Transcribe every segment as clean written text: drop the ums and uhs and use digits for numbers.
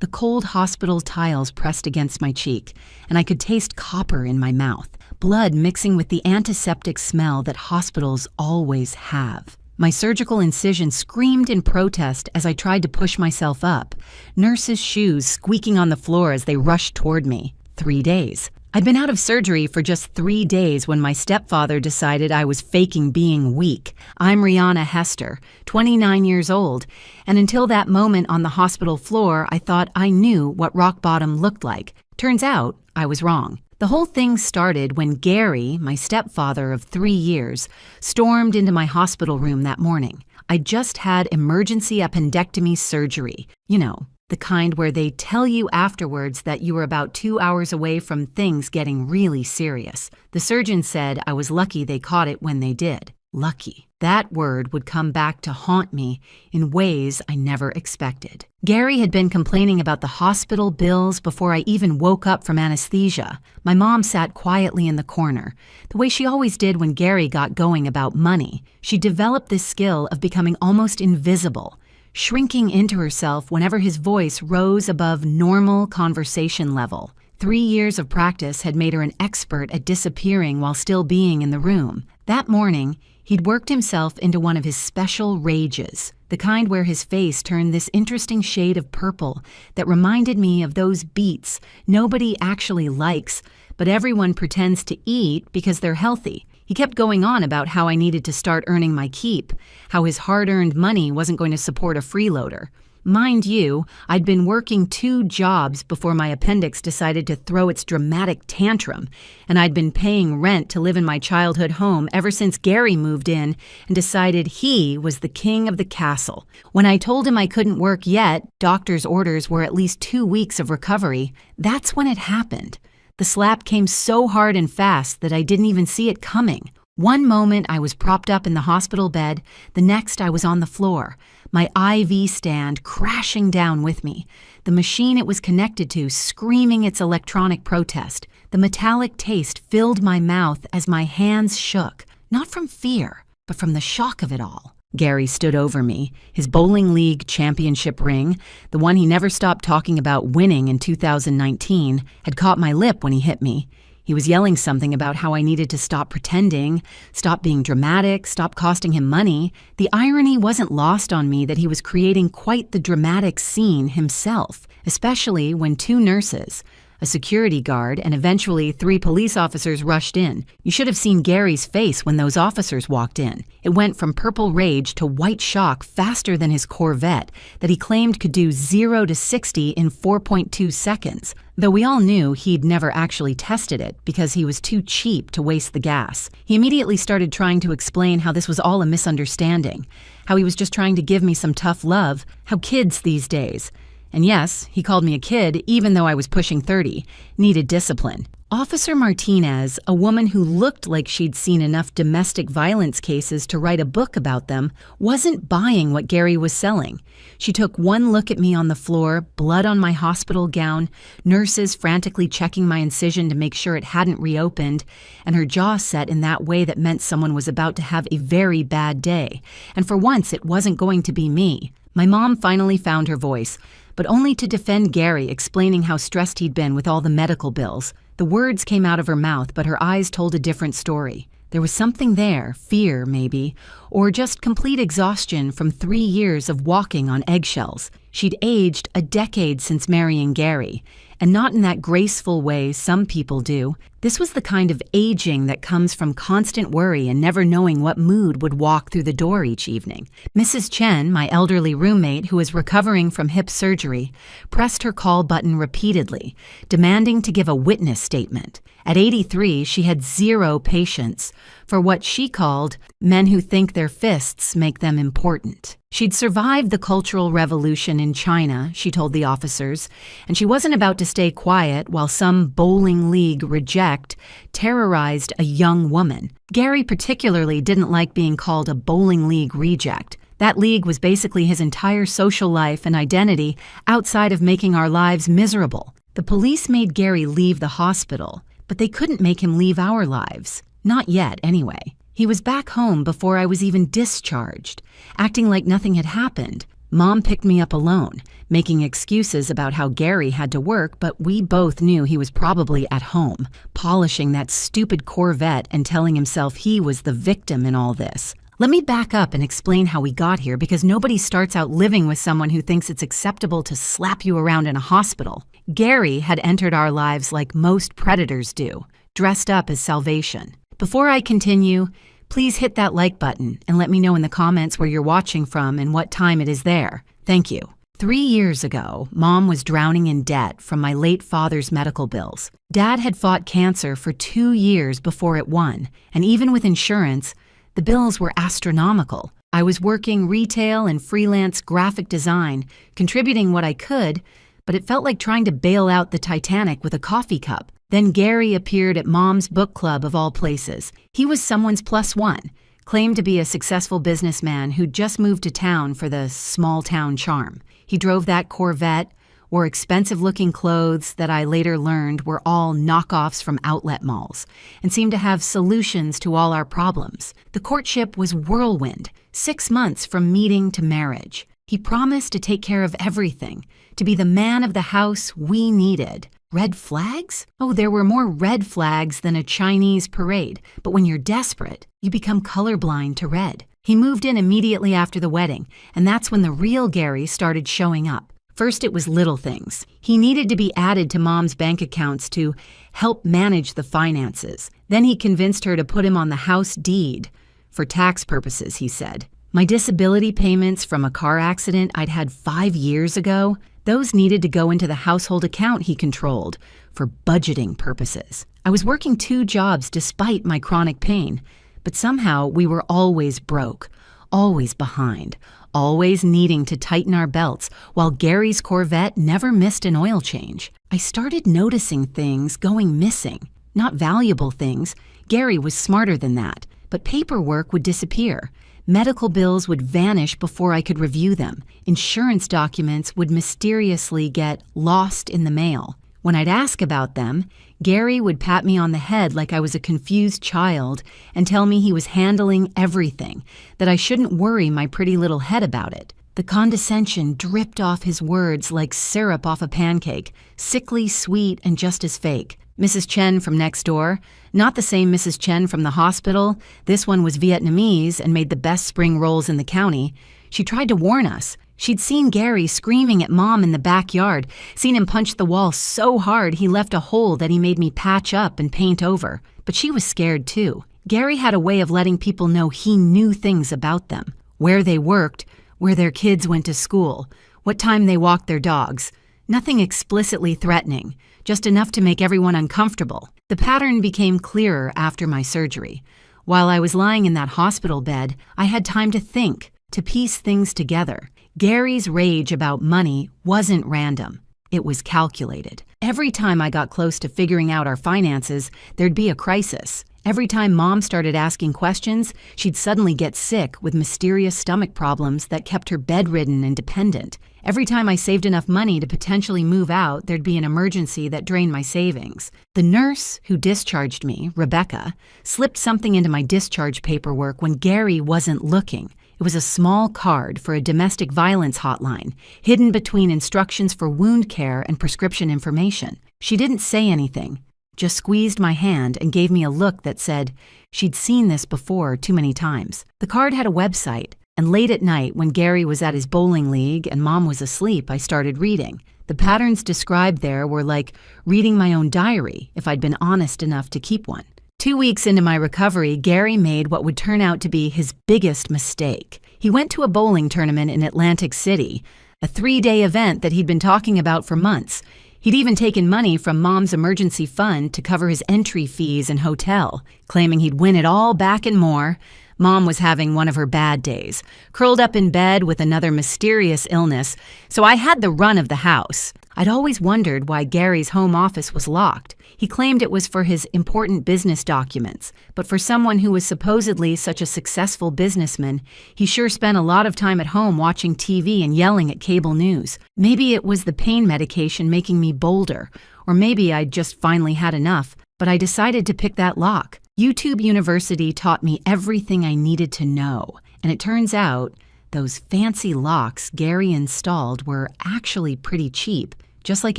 The cold hospital tiles pressed against my cheek, and I could taste copper in my mouth, blood mixing with the antiseptic smell that hospitals always have. My surgical incision screamed in protest as I tried to push myself up, nurses' shoes squeaking on the floor as they rushed toward me. 3 days. I'd been out of surgery for just 3 days when my stepfather decided I was faking being weak. I'm Rihanna Hester, 29 years old, and until that moment on the hospital floor, I thought I knew what rock bottom looked like. Turns out, I was wrong. The whole thing started when Gary, my stepfather of 3 years, stormed into my hospital room that morning. I just had emergency appendectomy surgery. You know, the kind where they tell you afterwards that you were about 2 hours away from things getting really serious. The surgeon said I was lucky they caught it when they did. Lucky. That word would come back to haunt me in ways I never expected. Gary had been complaining about the hospital bills before I even woke up from anesthesia. My mom sat quietly in the corner, the way she always did when Gary got going about money. She developed this skill of becoming almost invisible, shrinking into herself whenever his voice rose above normal conversation level. 3 years of practice had made her an expert at disappearing while still being in the room. That morning, he'd worked himself into one of his special rages, the kind where his face turned this interesting shade of purple that reminded me of those beets nobody actually likes, but everyone pretends to eat because they're healthy. He kept going on about how I needed to start earning my keep, how his hard-earned money wasn't going to support a freeloader. Mind you, I'd been working 2 jobs before my appendix decided to throw its dramatic tantrum, and I'd been paying rent to live in my childhood home ever since Gary moved in and decided he was the king of the castle. When I told him I couldn't work yet, doctor's orders were at least 2 weeks of recovery, that's when it happened. The slap came so hard and fast that I didn't even see it coming. One moment I was propped up in the hospital bed, the next I was on the floor, my IV stand crashing down with me, the machine it was connected to screaming its electronic protest. The metallic taste filled my mouth as my hands shook, not from fear, but from the shock of it all. Gary stood over me, his bowling league championship ring, the one he never stopped talking about winning in 2019, had caught my lip when he hit me. He was yelling something about how I needed to stop pretending, stop being dramatic, stop costing him money. The irony wasn't lost on me that he was creating quite the dramatic scene himself, especially when 2 nurses, a security guard, and eventually 3 police officers rushed in. You should have seen Gary's face when those officers walked in. It went from purple rage to white shock faster than his Corvette that he claimed could do 0 to 60 in 4.2 seconds, though we all knew he'd never actually tested it because he was too cheap to waste the gas. He immediately started trying to explain how this was all a misunderstanding, how he was just trying to give me some tough love, how kids these days, and yes, he called me a kid even though I was pushing 30, needed discipline. Officer Martinez, a woman who looked like she'd seen enough domestic violence cases to write a book about them, wasn't buying what Gary was selling. She took one look at me on the floor, blood on my hospital gown, nurses frantically checking my incision to make sure it hadn't reopened, and her jaw set in that way that meant someone was about to have a very bad day. And for once, it wasn't going to be me. My mom finally found her voice, but only to defend Gary, explaining how stressed he'd been with all the medical bills. The words came out of her mouth, but her eyes told a different story. There was something there, fear maybe, or just complete exhaustion from 3 years of walking on eggshells. She'd aged a decade since marrying Gary, and not in that graceful way some people do. This was the kind of aging that comes from constant worry and never knowing what mood would walk through the door each evening. Mrs. Chen, my elderly roommate who was recovering from hip surgery, pressed her call button repeatedly, demanding to give a witness statement. At 83, she had 0 patience for what she called men who think their fists make them important. She'd survived the Cultural Revolution in China, she told the officers, and she wasn't about to stay quiet while some bowling league reject terrorized a young woman. Gary particularly didn't like being called a bowling league reject. That league was basically his entire social life and identity outside of making our lives miserable. The police made Gary leave the hospital, but they couldn't make him leave our lives. Not yet, anyway. He was back home before I was even discharged, acting like nothing had happened. Mom picked me up alone, making excuses about how Gary had to work, but we both knew he was probably at home, polishing that stupid Corvette and telling himself he was the victim in all this. Let me back up and explain how we got here, because nobody starts out living with someone who thinks it's acceptable to slap you around in a hospital. Gary had entered our lives like most predators do, dressed up as salvation. Before I continue, please hit that like button and let me know in the comments where you're watching from and what time it is there. Thank you. 3 years ago, Mom was drowning in debt from my late father's medical bills. Dad had fought cancer for 2 years before it won, and even with insurance, the bills were astronomical. I was working retail and freelance graphic design, contributing what I could, but it felt like trying to bail out the Titanic with a coffee cup. Then Gary appeared at Mom's book club of all places. He was someone's plus one, claimed to be a successful businessman who'd just moved to town for the small-town charm. He drove that Corvette, wore expensive-looking clothes that I later learned were all knockoffs from outlet malls, and seemed to have solutions to all our problems. The courtship was whirlwind, 6 months from meeting to marriage. He promised to take care of everything, to be the man of the house we needed. Red flags? Oh, there were more red flags than a Chinese parade, but when you're desperate, you become colorblind to red. He moved in immediately after the wedding, and that's when the real Gary started showing up. First, it was little things. He needed to be added to Mom's bank accounts to help manage the finances. Then he convinced her to put him on the house deed. For tax purposes, he said. My disability payments from a car accident I'd had 5 years ago, those needed to go into the household account he controlled for budgeting purposes. I was working 2 jobs despite my chronic pain, but somehow we were always broke, always behind, always needing to tighten our belts, while Gary's Corvette never missed an oil change. I started noticing things going missing. Not valuable things. Gary was smarter than that. But paperwork would disappear. Medical bills would vanish before I could review them. Insurance documents would mysteriously get lost in the mail. When I'd ask about them, Gary would pat me on the head like I was a confused child and tell me he was handling everything, that I shouldn't worry my pretty little head about it. The condescension dripped off his words like syrup off a pancake, sickly sweet and just as fake. Mrs. Chen from next door, not the same Mrs. Chen from the hospital. This one was Vietnamese and made the best spring rolls in the county. She tried to warn us. She'd seen Gary screaming at Mom in the backyard, seen him punch the wall so hard he left a hole that he made me patch up and paint over. But she was scared too. Gary had a way of letting people know he knew things about them. Where they worked, where their kids went to school, what time they walked their dogs. Nothing explicitly threatening, just enough to make everyone uncomfortable. The pattern became clearer after my surgery. While I was lying in that hospital bed, I had time to think, to piece things together. Gary's rage about money wasn't random. It was calculated. Every time I got close to figuring out our finances, there'd be a crisis. Every time Mom started asking questions, she'd suddenly get sick with mysterious stomach problems that kept her bedridden and dependent. Every time I saved enough money to potentially move out, there'd be an emergency that drained my savings. The nurse who discharged me, Rebecca, slipped something into my discharge paperwork when Gary wasn't looking. It was a small card for a domestic violence hotline, hidden between instructions for wound care and prescription information. She didn't say anything, just squeezed my hand and gave me a look that said she'd seen this before too many times. The card had a website, and late at night when Gary was at his bowling league and Mom was asleep, I started reading. The patterns described there were like reading my own diary if I'd been honest enough to keep one. 2 weeks into my recovery, Gary made what would turn out to be his biggest mistake. He went to a bowling tournament in Atlantic City, a 3-day event that he'd been talking about for months. He'd even taken money from Mom's emergency fund to cover his entry fees and hotel, claiming he'd win it all back and more. Mom was having one of her bad days, curled up in bed with another mysterious illness, so I had the run of the house. I'd always wondered why Gary's home office was locked. He claimed it was for his important business documents, but for someone who was supposedly such a successful businessman, he sure spent a lot of time at home watching TV and yelling at cable news. Maybe it was the pain medication making me bolder, or maybe I'd just finally had enough, but I decided to pick that lock. YouTube University taught me everything I needed to know, and it turns out Those fancy locks Gary installed were actually pretty cheap, just like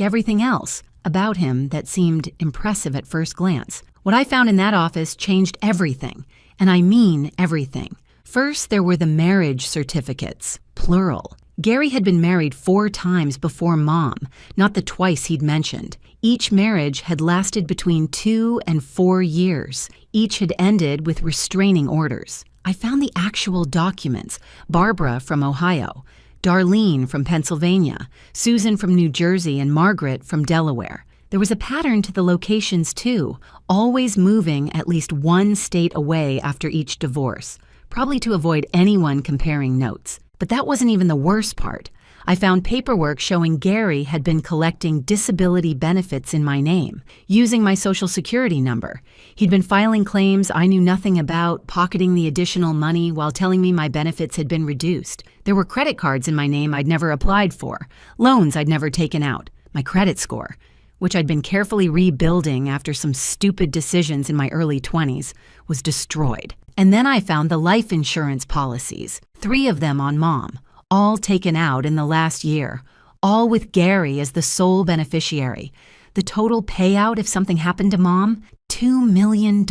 everything else about him that seemed impressive at first glance. What I found in that office changed everything, and I mean everything. First, there were the marriage certificates, plural. Gary had been married 4 times before Mom, not the twice he'd mentioned. Each marriage had lasted between 2 and 4 years. Each had ended with restraining orders. I found the actual documents: Barbara from Ohio, Darlene from Pennsylvania, Susan from New Jersey, and Margaret from Delaware. There was a pattern to the locations too, always moving at least 1 state away after each divorce, probably to avoid anyone comparing notes. But that wasn't even the worst part. I found paperwork showing Gary had been collecting disability benefits in my name, using my Social Security number. He'd been filing claims I knew nothing about, pocketing the additional money while telling me my benefits had been reduced. There were credit cards in my name I'd never applied for, loans I'd never taken out, my credit score, which I'd been carefully rebuilding after some stupid decisions in my early 20s, was destroyed. And then I found the life insurance policies, 3 of them on Mom, all taken out in the last year, all with Gary as the sole beneficiary. The total payout if something happened to Mom? $2 million.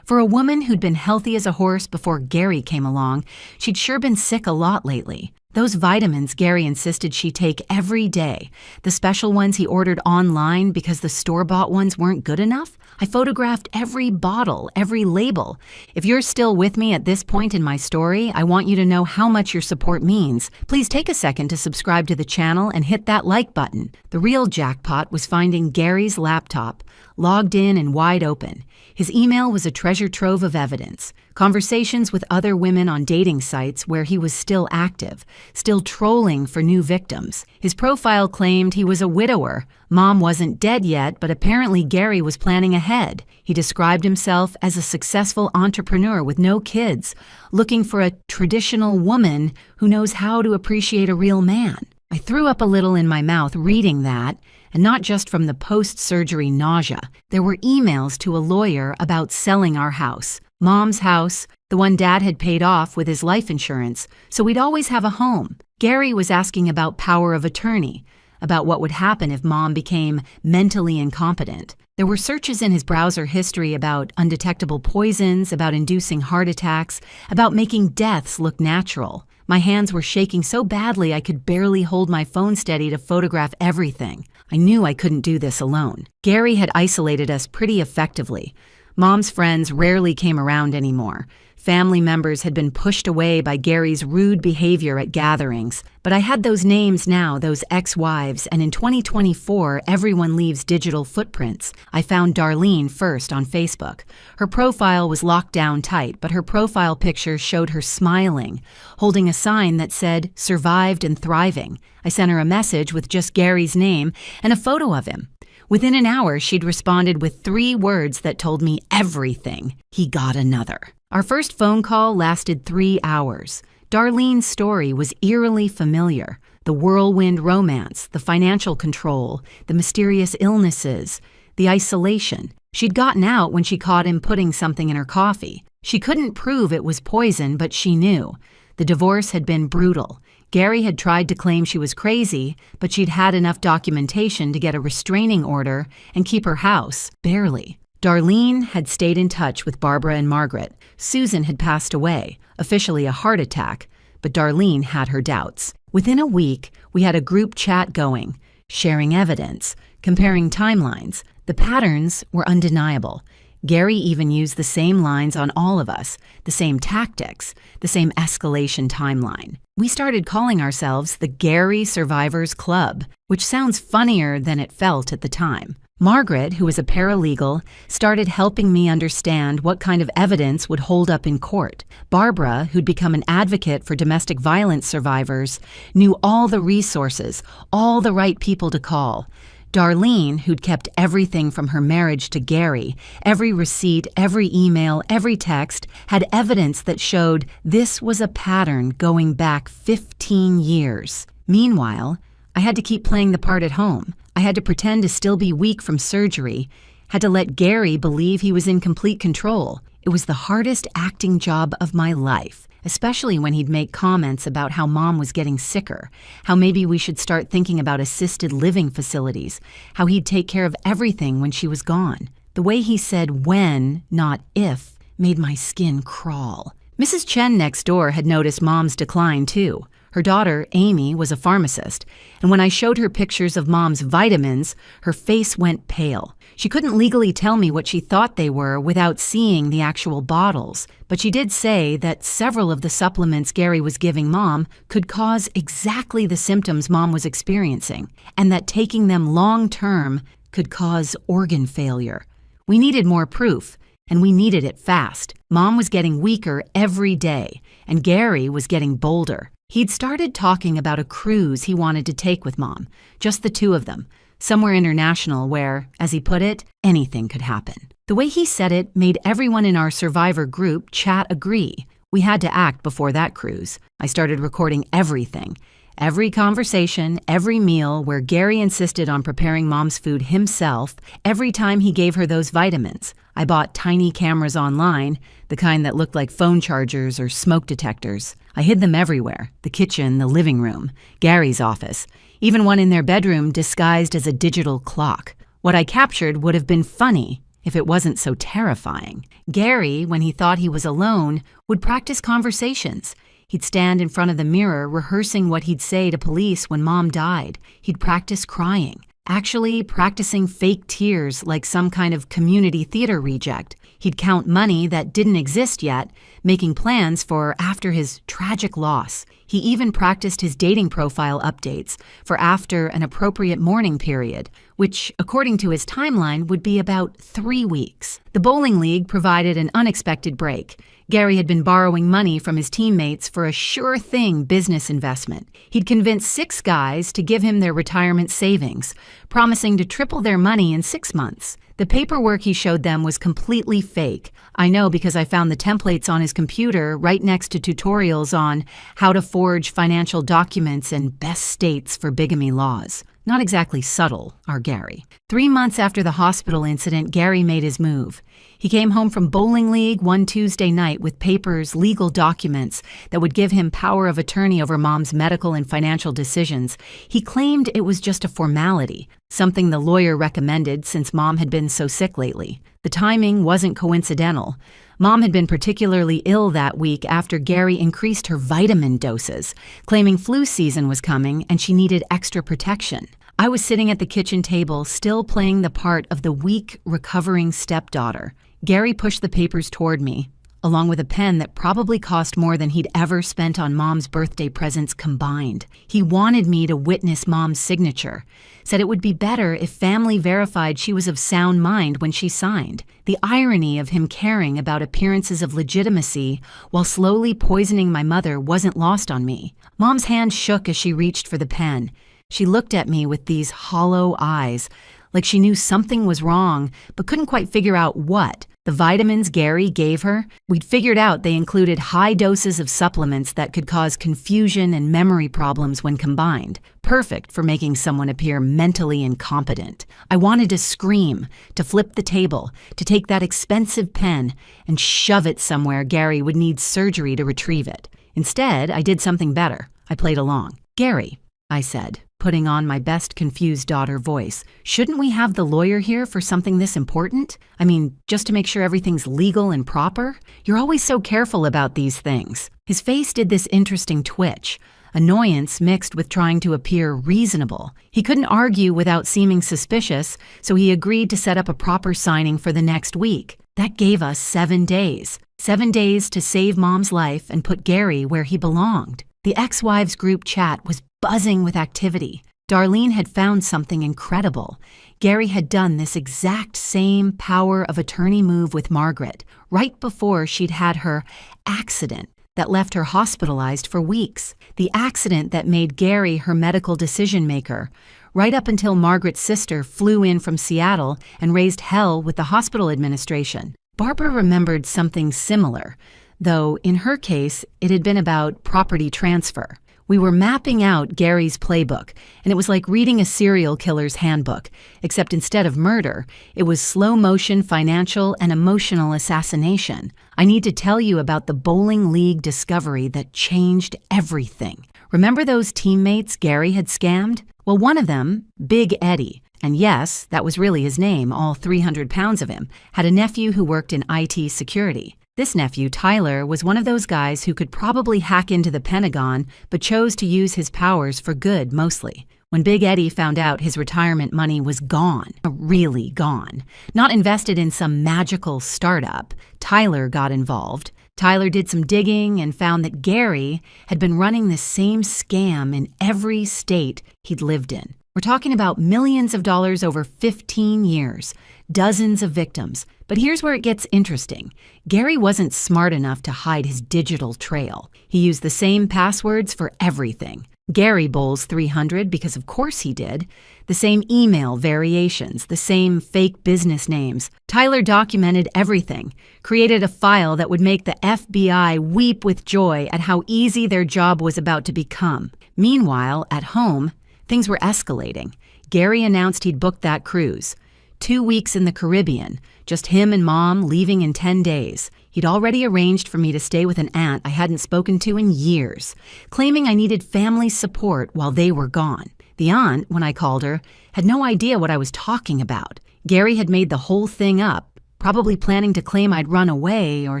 For a woman who'd been healthy as a horse before Gary came along, she'd sure been sick a lot lately. Those vitamins Gary insisted she take every day, the special ones he ordered online because the store-bought ones weren't good enough, I photographed every bottle, every label. If you're still with me at this point in my story, I want you to know how much your support means. Please take a second to subscribe to the channel and hit that like button. The real jackpot was finding Gary's laptop, logged in and wide open. His email was a treasure trove of evidence. Conversations with other women on dating sites where he was still active, still trolling for new victims. His profile claimed he was a widower. Mom wasn't dead yet, but apparently Gary was planning ahead. He described himself as a successful entrepreneur with no kids, looking for a traditional woman who knows how to appreciate a real man. I threw up a little in my mouth reading that, and not just from the post-surgery nausea. There were emails to a lawyer about selling our house, Mom's house, the one Dad had paid off with his life insurance, so we'd always have a home. Gary was asking about power of attorney, about what would happen if Mom became mentally incompetent. There were searches in his browser history about undetectable poisons, about inducing heart attacks, about making deaths look natural. My hands were shaking so badly I could barely hold my phone steady to photograph everything. I knew I couldn't do this alone. Gary had isolated us pretty effectively. Mom's friends rarely came around anymore. Family members had been pushed away by Gary's rude behavior at gatherings. But I had those names now, those ex-wives, and in 2024, everyone leaves digital footprints. I found Darlene first on Facebook. Her profile was locked down tight, but her profile picture showed her smiling, holding a sign that said, "Survived and Thriving." I sent her a message with just Gary's name and a photo of him. Within an hour, she'd responded with 3 words that told me everything. He got another. Our first phone call lasted 3 hours. Darlene's story was eerily familiar. The whirlwind romance, the financial control, the mysterious illnesses, the isolation. She'd gotten out when she caught him putting something in her coffee. She couldn't prove it was poison, but she knew. The divorce had been brutal. Gary had tried to claim she was crazy, but she'd had enough documentation to get a restraining order and keep her house, barely. Darlene had stayed in touch with Barbara and Margaret. Susan had passed away, officially a heart attack, but Darlene had her doubts. Within a week, we had a group chat going, sharing evidence, comparing timelines. The patterns were undeniable. Gary even used the same lines on all of us, the same tactics, the same escalation timeline. We started calling ourselves the Gary Survivors Club, which sounds funnier than it felt at the time. Margaret, who was a paralegal, started helping me understand what kind of evidence would hold up in court. Barbara, who'd become an advocate for domestic violence survivors, knew all the resources, all the right people to call. Darlene, who'd kept everything from her marriage to Gary, every receipt, every email, every text, had evidence that showed this was a pattern going back 15 years. Meanwhile, I had to keep playing the part at home. I had to pretend to still be weak from surgery, had to let Gary believe he was in complete control. It was the hardest acting job of my life. especially when he'd make comments about how Mom was getting sicker, how maybe we should start thinking about assisted living facilities, how he'd take care of everything when she was gone. The way he said when, not if, made my skin crawl. Mrs. Chen next door had noticed Mom's decline too. Her daughter, Amy, was a pharmacist, and when I showed her pictures of Mom's vitamins, her face went pale. She couldn't legally tell me what she thought they were without seeing the actual bottles, but she did say that several of the supplements Gary was giving Mom could cause exactly the symptoms Mom was experiencing, and that taking them long-term could cause organ failure. We needed more proof, and we needed it fast. Mom was getting weaker every day, and Gary was getting bolder. He'd started talking about a cruise he wanted to take with Mom, just the two of them, somewhere international where, as he put it, anything could happen. The way he said it made everyone in our survivor group chat agree. We had to act before that cruise. I started recording everything. Every conversation, every meal where Gary insisted on preparing Mom's food himself, every time he gave her those vitamins. I bought tiny cameras online, the kind that looked like phone chargers or smoke detectors. I hid them everywhere, the kitchen, the living room, Gary's office, even one in their bedroom disguised as a digital clock. What I captured would have been funny if it wasn't so terrifying. Gary, when he thought he was alone, would practice conversations. He'd stand in front of the mirror rehearsing what he'd say to police when Mom died. He'd practice crying, actually practicing fake tears like some kind of community theater reject. He'd count money that didn't exist yet, making plans for after his tragic loss. He even practiced his dating profile updates for after an appropriate mourning period, which, according to his timeline, would be about 3 weeks. The bowling league provided an unexpected break. Gary had been borrowing money from his teammates for a sure-thing business investment. He'd convinced 6 guys to give him their retirement savings, promising to triple their money in 6 months. The paperwork he showed them was completely fake. I know because I found the templates on his computer right next to tutorials on how to forge financial documents and best states for bigamy laws. Not exactly subtle, our Gary. 3 months after the hospital incident, Gary made his move. He came home from bowling league one Tuesday night with papers, legal documents that would give him power of attorney over Mom's medical and financial decisions. He claimed it was just a formality, something the lawyer recommended since Mom had been so sick lately. The timing wasn't coincidental. Mom had been particularly ill that week after Gary increased her vitamin doses, claiming flu season was coming and she needed extra protection. I was sitting at the kitchen table, still playing the part of the weak, recovering stepdaughter. Gary pushed the papers toward me, along with a pen that probably cost more than he'd ever spent on Mom's birthday presents combined. He wanted me to witness Mom's signature, said it would be better if family verified she was of sound mind when she signed. The irony of him caring about appearances of legitimacy while slowly poisoning my mother wasn't lost on me. Mom's hand shook as she reached for the pen. She looked at me with these hollow eyes, like she knew something was wrong, but couldn't quite figure out what. The vitamins Gary gave her, we'd figured out they included high doses of supplements that could cause confusion and memory problems when combined. Perfect for making someone appear mentally incompetent. I wanted to scream, to flip the table, to take that expensive pen and shove it somewhere Gary would need surgery to retrieve it. Instead, I did something better. I played along. "Gary," I said, putting on my best confused daughter voice, "shouldn't we have the lawyer here for something this important? I mean, just to make sure everything's legal and proper? You're always so careful about these things." His face did this interesting twitch, annoyance mixed with trying to appear reasonable. He couldn't argue without seeming suspicious, so he agreed to set up a proper signing for the next week. That gave us 7 days. 7 days to save Mom's life and put Gary where he belonged. The ex-wives group chat was buzzing with activity. Darlene had found something incredible. Gary had done this exact same power of attorney move with Margaret, right before she'd had her accident that left her hospitalized for weeks. The accident that made Gary her medical decision maker, right up until Margaret's sister flew in from Seattle and raised hell with the hospital administration. Barbara remembered something similar, though in her case, it had been about property transfer. We were mapping out Gary's playbook, and it was like reading a serial killer's handbook, except instead of murder, it was slow-motion financial and emotional assassination. I need to tell you about the bowling league discovery that changed everything. Remember those teammates Gary had scammed? Well, one of them, Big Eddie, and yes, that was really his name, all 300 pounds of him, had a nephew who worked in IT security. This nephew, Tyler, was one of those guys who could probably hack into the Pentagon, but chose to use his powers for good mostly. When Big Eddie found out his retirement money was gone, really gone, not invested in some magical startup, Tyler got involved. Tyler did some digging and found that Gary had been running the same scam in every state he'd lived in. We're talking about millions of dollars over 15 years, dozens of victims. But here's where it gets interesting. Gary wasn't smart enough to hide his digital trail. He used the same passwords for everything. Gary bowls 300 because of course he did. The same email variations, the same fake business names. Tyler documented everything, created a file that would make the FBI weep with joy at how easy their job was about to become. Meanwhile, at home, things were escalating. Gary announced he'd booked that cruise. 2 weeks in the Caribbean, just him and Mom leaving in 10 days. He'd already arranged for me to stay with an aunt I hadn't spoken to in years, claiming I needed family support while they were gone. The aunt, when I called her, had no idea what I was talking about. Gary had made the whole thing up, probably planning to claim I'd run away or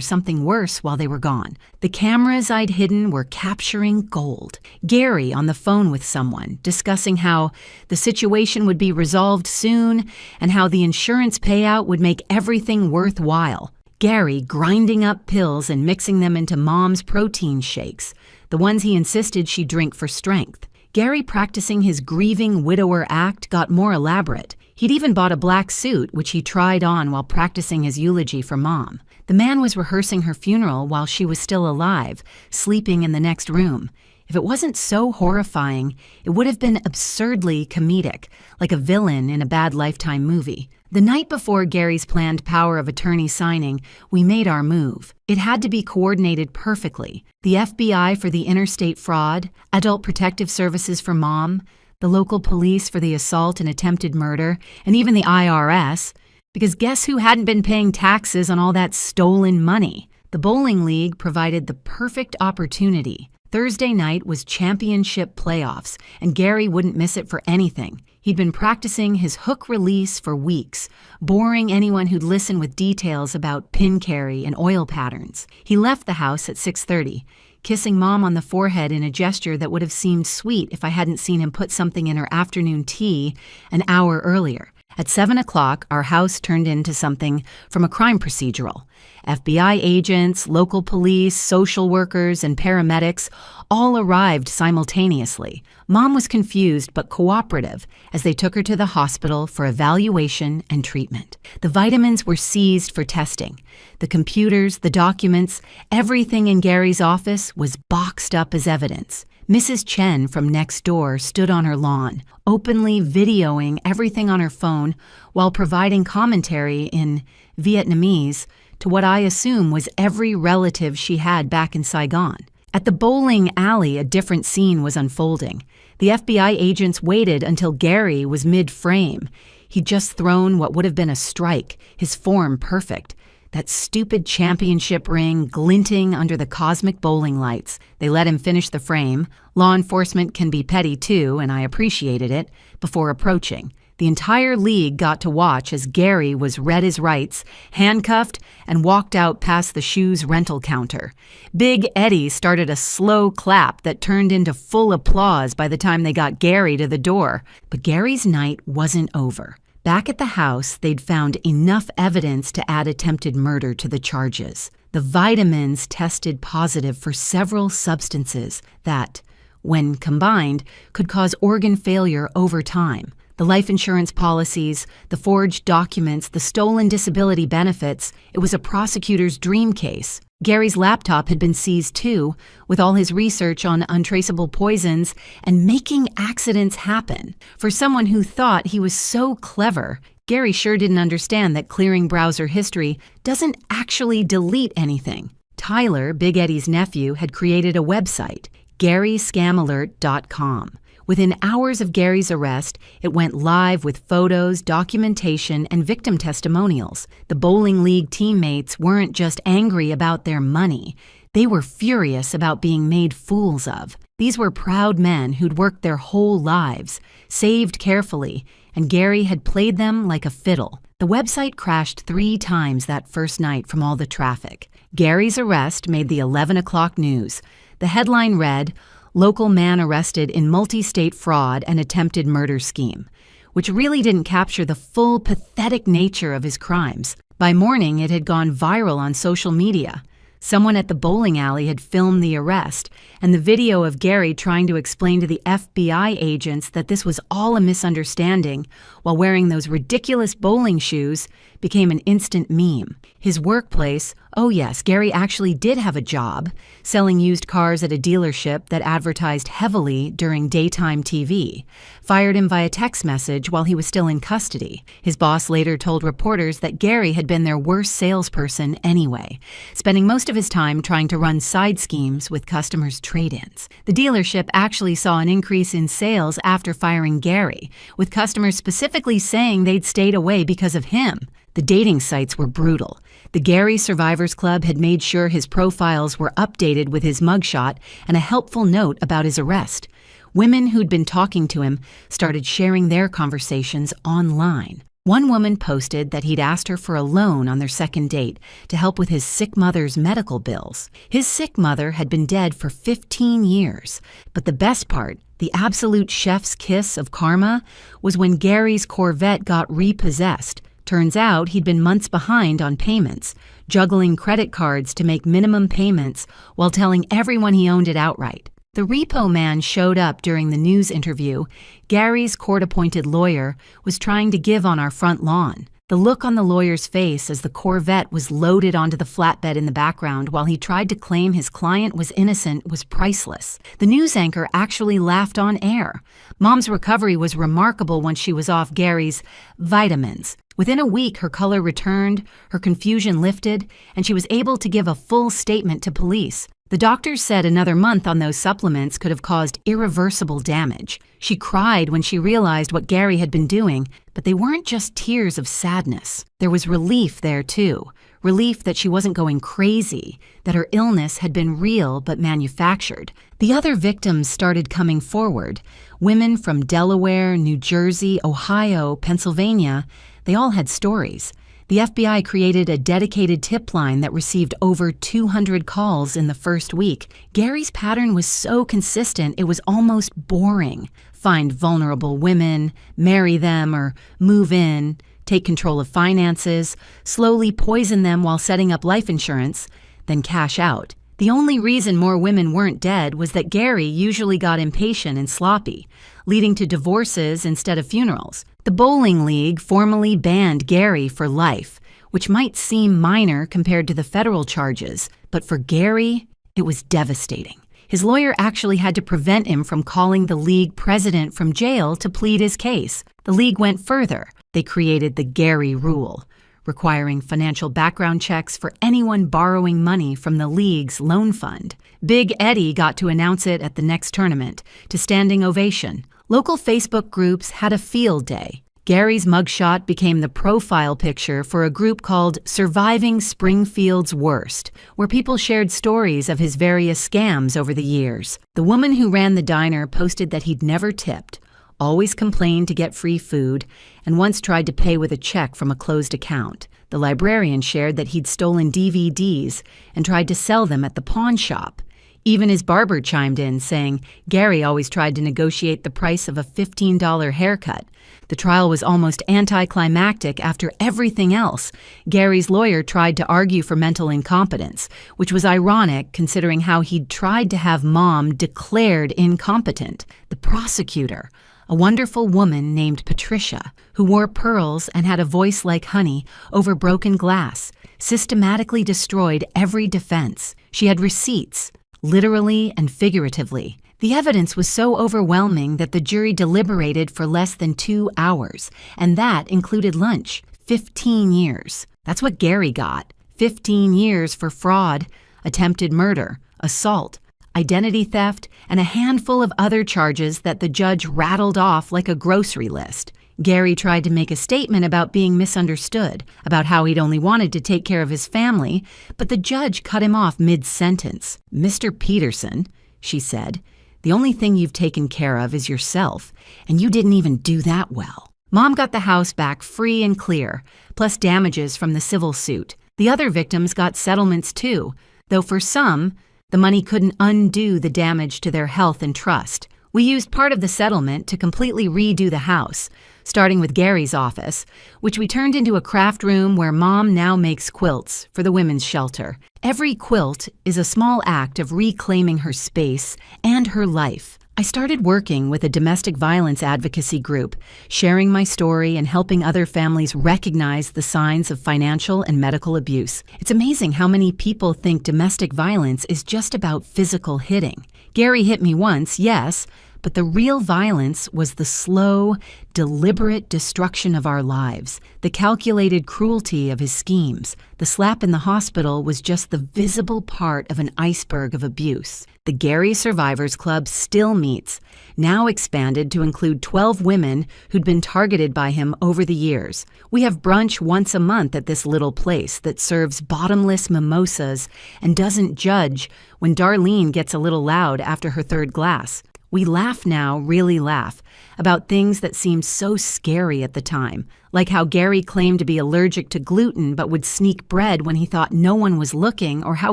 something worse while they were gone. The cameras I'd hidden were capturing gold. Gary on the phone with someone, discussing how the situation would be resolved soon and how the insurance payout would make everything worthwhile. Gary grinding up pills and mixing them into Mom's protein shakes, the ones he insisted she drink for strength. Gary practicing his grieving widower act got more elaborate. He'd even bought a black suit, which he tried on while practicing his eulogy for Mom. The man was rehearsing her funeral while she was still alive, sleeping in the next room. If it wasn't so horrifying, it would have been absurdly comedic, like a villain in a bad Lifetime movie. The night before Gary's planned power of attorney signing, we made our move. It had to be coordinated perfectly. The FBI for the interstate fraud, Adult Protective Services for Mom, the local police for the assault and attempted murder, and even the IRS, because guess who hadn't been paying taxes on all that stolen money? The bowling league provided the perfect opportunity. Thursday night was championship playoffs, and Gary wouldn't miss it for anything. He'd been practicing his hook release for weeks, boring anyone who'd listen with details about pin carry and oil patterns. He left the house at 6:30, kissing Mom on the forehead in a gesture that would have seemed sweet if I hadn't seen him put something in her afternoon tea an hour earlier. At 7 o'clock, our house turned into something from a crime procedural. FBI agents, local police, social workers, and paramedics all arrived simultaneously. Mom was confused but cooperative as they took her to the hospital for evaluation and treatment. The vitamins were seized for testing. The computers, the documents, everything in Gary's office was boxed up as evidence. Mrs. Chen from next door stood on her lawn, openly videoing everything on her phone while providing commentary in Vietnamese to what I assume was every relative she had back in Saigon. At the bowling alley, a different scene was unfolding. The FBI agents waited until Gary was mid-frame. He'd just thrown what would have been a strike, his form perfect. That stupid championship ring glinting under the cosmic bowling lights. They let him finish the frame. Law enforcement can be petty too, and I appreciated it, before approaching. The entire league got to watch as Gary was read his rights, handcuffed, and walked out past the shoes rental counter. Big Eddie started a slow clap that turned into full applause by the time they got Gary to the door. But Gary's night wasn't over. Back at the house, they'd found enough evidence to add attempted murder to the charges. The vitamins tested positive for several substances that, when combined, could cause organ failure over time. The life insurance policies, the forged documents, the stolen disability benefits, it was a prosecutor's dream case. Gary's laptop had been seized too, with all his research on untraceable poisons and making accidents happen. For someone who thought he was so clever, Gary sure didn't understand that clearing browser history doesn't actually delete anything. Tyler, Big Eddie's nephew, had created a website, GaryScamAlert.com. Within hours of Gary's arrest, it went live with photos, documentation, and victim testimonials. The bowling league teammates weren't just angry about their money. They were furious about being made fools of. These were proud men who'd worked their whole lives, saved carefully, and Gary had played them like a fiddle. The website crashed 3 times that first night from all the traffic. Gary's arrest made the 11 o'clock news. The headline read, "Local man arrested in multi-state fraud and attempted murder scheme," which really didn't capture the full pathetic nature of his crimes. By morning, it had gone viral on social media. Someone at the bowling alley had filmed the arrest, and the video of Gary trying to explain to the FBI agents that this was all a misunderstanding while wearing those ridiculous bowling shoes became an instant meme. His workplace, oh yes, Gary actually did have a job, selling used cars at a dealership that advertised heavily during daytime TV, fired him via text message while he was still in custody. His boss later told reporters that Gary had been their worst salesperson anyway, spending most of his time trying to run side schemes with customers' trade-ins. The dealership actually saw an increase in sales after firing Gary, with customers specifically saying they'd stayed away because of him. The dating sites were brutal. The Gary Survivors Club had made sure his profiles were updated with his mugshot and a helpful note about his arrest. Women who'd been talking to him started sharing their conversations online. One woman posted that he'd asked her for a loan on their second date to help with his sick mother's medical bills. His sick mother had been dead for 15 years. But the best part, the absolute chef's kiss of karma, was when Gary's Corvette got repossessed. Turns out he'd been months behind on payments, juggling credit cards to make minimum payments while telling everyone he owned it outright. The repo man showed up during the news interview. Gary's court-appointed lawyer was trying to give on our front lawn. The look on the lawyer's face as the Corvette was loaded onto the flatbed in the background while he tried to claim his client was innocent was priceless. The news anchor actually laughed on air. Mom's recovery was remarkable once she was off Gary's vitamins. Within a week, her color returned, her confusion lifted, and she was able to give a full statement to police. The doctors said another month on those supplements could have caused irreversible damage. She cried when she realized what Gary had been doing, but they weren't just tears of sadness. There was relief there, too. Relief that she wasn't going crazy, that her illness had been real but manufactured. The other victims started coming forward. Women from Delaware, New Jersey, Ohio, Pennsylvania, they all had stories. The FBI created a dedicated tip line that received over 200 calls in the first week. Gary's pattern was so consistent it was almost boring. Find vulnerable women, marry them, or move in, take control of finances, slowly poison them while setting up life insurance, then cash out. The only reason more women weren't dead was that Gary usually got impatient and sloppy, leading to divorces instead of funerals. The bowling league formally banned Gary for life, which might seem minor compared to the federal charges, but for Gary, it was devastating. His lawyer actually had to prevent him from calling the league president from jail to plead his case. The league went further. They created the Gary Rule, requiring financial background checks for anyone borrowing money from the league's loan fund. Big Eddie got to announce it at the next tournament, to standing ovation. Local Facebook groups had a field day. Gary's mugshot became the profile picture for a group called Surviving Springfield's Worst, where people shared stories of his various scams over the years. The woman who ran the diner posted that he'd never tipped, always complained to get free food, and once tried to pay with a check from a closed account. The librarian shared that he'd stolen DVDs and tried to sell them at the pawn shop. Even his barber chimed in, saying Gary always tried to negotiate the price of a $15 haircut. The trial was almost anticlimactic after everything else. Gary's lawyer tried to argue for mental incompetence, which was ironic considering how he'd tried to have Mom declared incompetent. The prosecutor, a wonderful woman named Patricia, who wore pearls and had a voice like honey over broken glass, systematically destroyed every defense. She had receipts, literally and figuratively. The evidence was so overwhelming that the jury deliberated for less than 2 hours, and that included lunch. 15 years. That's what Gary got. 15 years for fraud, attempted murder, assault, identity theft, and a handful of other charges that the judge rattled off like a grocery list. Gary tried to make a statement about being misunderstood, about how he'd only wanted to take care of his family, but the judge cut him off mid-sentence. "Mr. Peterson," she said, "the only thing you've taken care of is yourself, and you didn't even do that well." Mom got the house back free and clear, plus damages from the civil suit. The other victims got settlements too, though for some, the money couldn't undo the damage to their health and trust. We used part of the settlement to completely redo the house, starting with Gary's office, which we turned into a craft room where Mom now makes quilts for the women's shelter. Every quilt is a small act of reclaiming her space and her life. I started working with a domestic violence advocacy group, sharing my story and helping other families recognize the signs of financial and medical abuse. It's amazing how many people think domestic violence is just about physical hitting. Gary hit me once, yes, but the real violence was the slow, deliberate destruction of our lives, the calculated cruelty of his schemes. The slap in the hospital was just the visible part of an iceberg of abuse. The Gary Survivors Club still meets, now expanded to include 12 women who'd been targeted by him over the years. We have brunch once a month at this little place that serves bottomless mimosas and doesn't judge when Darlene gets a little loud after her third glass. We laugh now, really laugh, about things that seemed so scary at the time, like how Gary claimed to be allergic to gluten but would sneak bread when he thought no one was looking, or how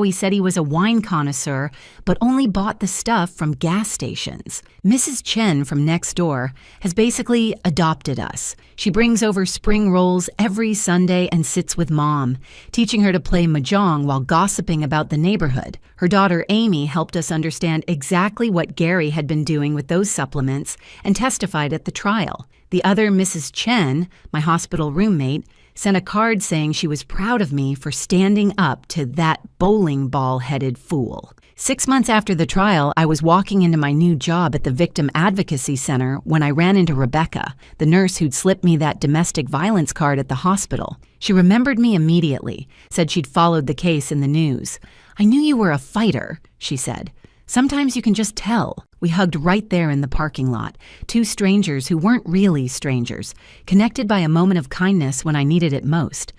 he said he was a wine connoisseur but only bought the stuff from gas stations. Mrs. Chen from next door has basically adopted us. She brings over spring rolls every Sunday and sits with Mom, teaching her to play mahjong while gossiping about the neighborhood. Her daughter Amy helped us understand exactly what Gary had been doing with those supplements and testified at the trial. The other Mrs. Chen, my hospital roommate, sent a card saying she was proud of me for standing up to that bowling ball-headed fool. 6 months after the trial, I was walking into my new job at the Victim Advocacy Center when I ran into Rebecca, the nurse who'd slipped me that domestic violence card at the hospital. She remembered me immediately, said she'd followed the case in the news. "I knew you were a fighter," she said. "Sometimes you can just tell." We hugged right there in the parking lot, two strangers who weren't really strangers, connected by a moment of kindness when I needed it most.